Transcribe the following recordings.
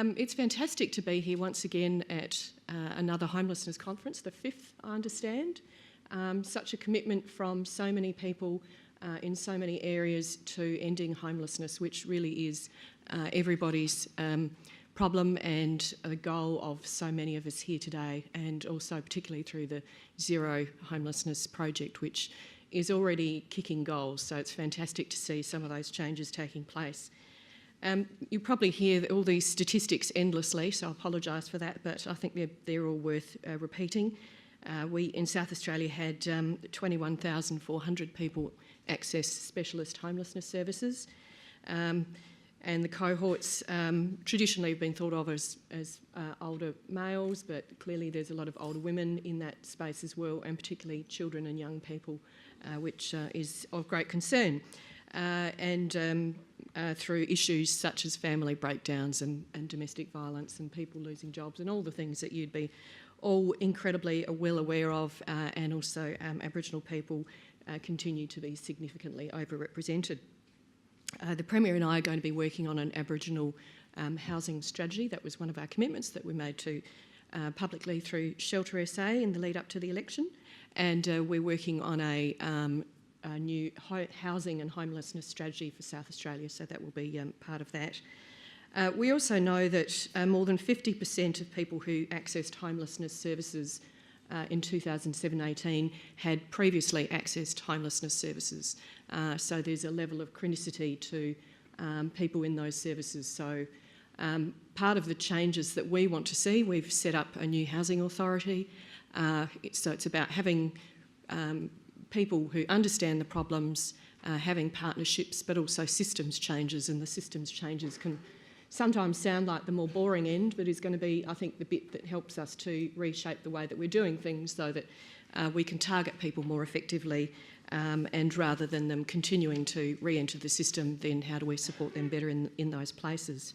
It's fantastic to be here once again at another homelessness conference, the 5th, I understand. Such a commitment from so many people in so many areas to ending homelessness, which really is everybody's problem and a goal of so many of us here today, and also particularly through the Zero Homelessness Project, which is already kicking goals. So it's fantastic to see some of those changes taking place. You probably hear all these statistics endlessly, so I apologise for that, but I think they're all worth repeating. We in South Australia had 21,400 people access specialist homelessness services, and the cohorts traditionally have been thought of as older males, but clearly there's a lot of older women in that space as well, and particularly children and young people, which is of great concern. Through issues such as family breakdowns and domestic violence and people losing jobs and all the things that you'd be all incredibly well aware of, and also Aboriginal people continue to be significantly overrepresented. The Premier and I are going to be working on an Aboriginal housing strategy. That was one of our commitments that we made to publicly through Shelter SA in the lead up to the election, and we're working on a new housing and homelessness strategy for South Australia, so that will be part of that. We also know that more than 50% of people who accessed homelessness services in 2017-18 had previously accessed homelessness services. So there's a level of chronicity to people in those services. So part of the changes that we want to see, we've set up a new housing authority. So it's about having people who understand the problems, having partnerships, but also systems changes, and the systems changes can sometimes sound like the more boring end, but is going to be, I think, the bit that helps us to reshape the way that we're doing things so that we can target people more effectively, and rather than them continuing to re-enter the system, then how do we support them better in those places?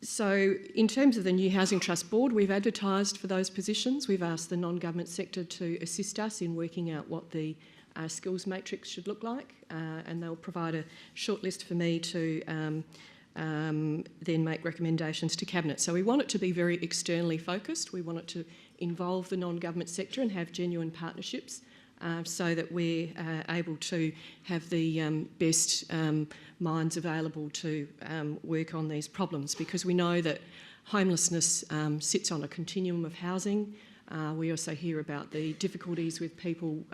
So in terms of the new Housing Trust Board, we've advertised for those positions. We've asked the non-government sector to assist us in working out what the skills matrix should look like, and they'll provide a shortlist for me to then make recommendations to Cabinet. So we want it to be very externally focused. We want it to involve the non-government sector and have genuine partnerships, so that we're able to have the best minds available to work on these problems, because we know that homelessness sits on a continuum of housing. We also hear about the difficulties with people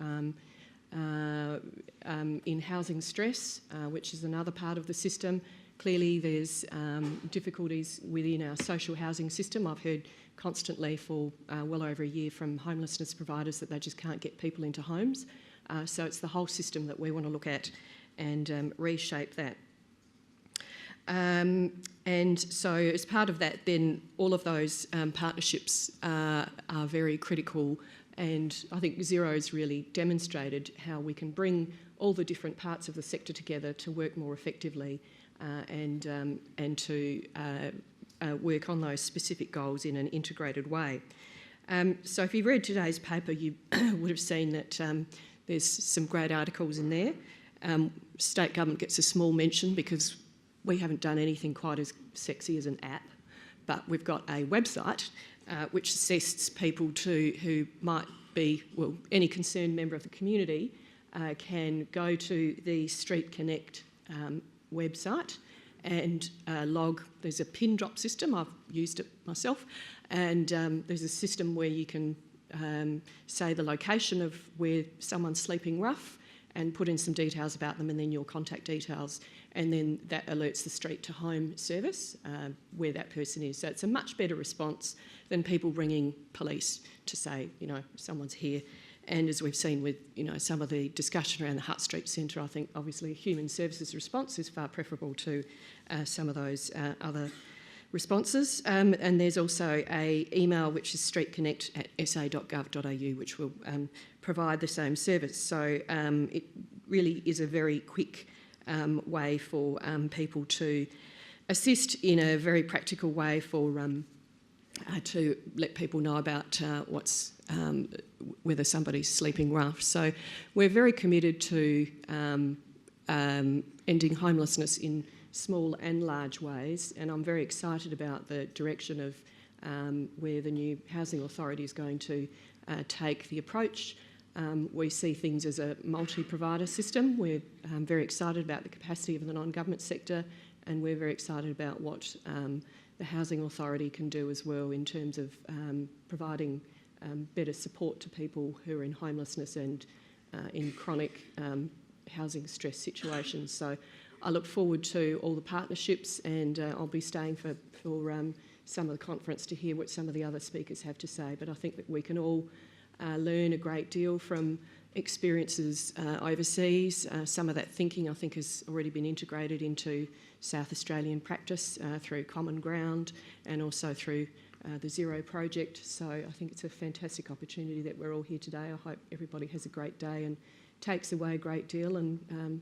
in housing stress, which is another part of the system. Clearly there's difficulties within our social housing system. I've heard constantly for well over a year from homelessness providers that they just can't get people into homes. So it's the whole system that we want to look at and reshape that. And so as part of that, then all of those partnerships are very critical, and I think Zero's really demonstrated how we can bring all the different parts of the sector together to work more effectively and to work on those specific goals in an integrated way. So if you've read today's paper, you would have seen that there's some great articles in there. State government gets a small mention because we haven't done anything quite as sexy as an app, but we've got a website which assists people who might be, well, any concerned member of the community can go to the Street Connect website and log. There's a pin drop system, I've used it myself, and there's a system where you can say the location of where someone's sleeping rough and put in some details about them, and then your contact details, and then that alerts the Street to Home service where that person is. So it's a much better response than people ringing police to say, you know, someone's here. And as we've seen with, you know, some of the discussion around the Hutt Street Centre, I think obviously human services response is far preferable to some of those other responses. And there's also an email which is streetconnect@sa.gov.au, which will provide the same service. So it really is a very quick way for people to assist in a very practical way for to let people know about whether somebody's sleeping rough. So we're very committed to ending homelessness in small and large ways, and I'm very excited about the direction of where the new Housing Authority is going to take the approach. We see things as a multi-provider system. We're very excited about the capacity of the non-government sector, and we're very excited about what the Housing Authority can do as well in terms of providing better support to people who are in homelessness and in chronic housing stress situations. So I look forward to all the partnerships, and I'll be staying for some of the conference to hear what some of the other speakers have to say. But I think that we can all learn a great deal from experiences overseas. Some of that thinking I think has already been integrated into South Australian practice through Common Ground and also through the Zero project. So I think it's a fantastic opportunity that we're all here today. I hope everybody has a great day and takes away a great deal, and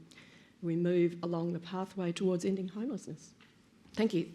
we move along the pathway towards ending homelessness. Thank you.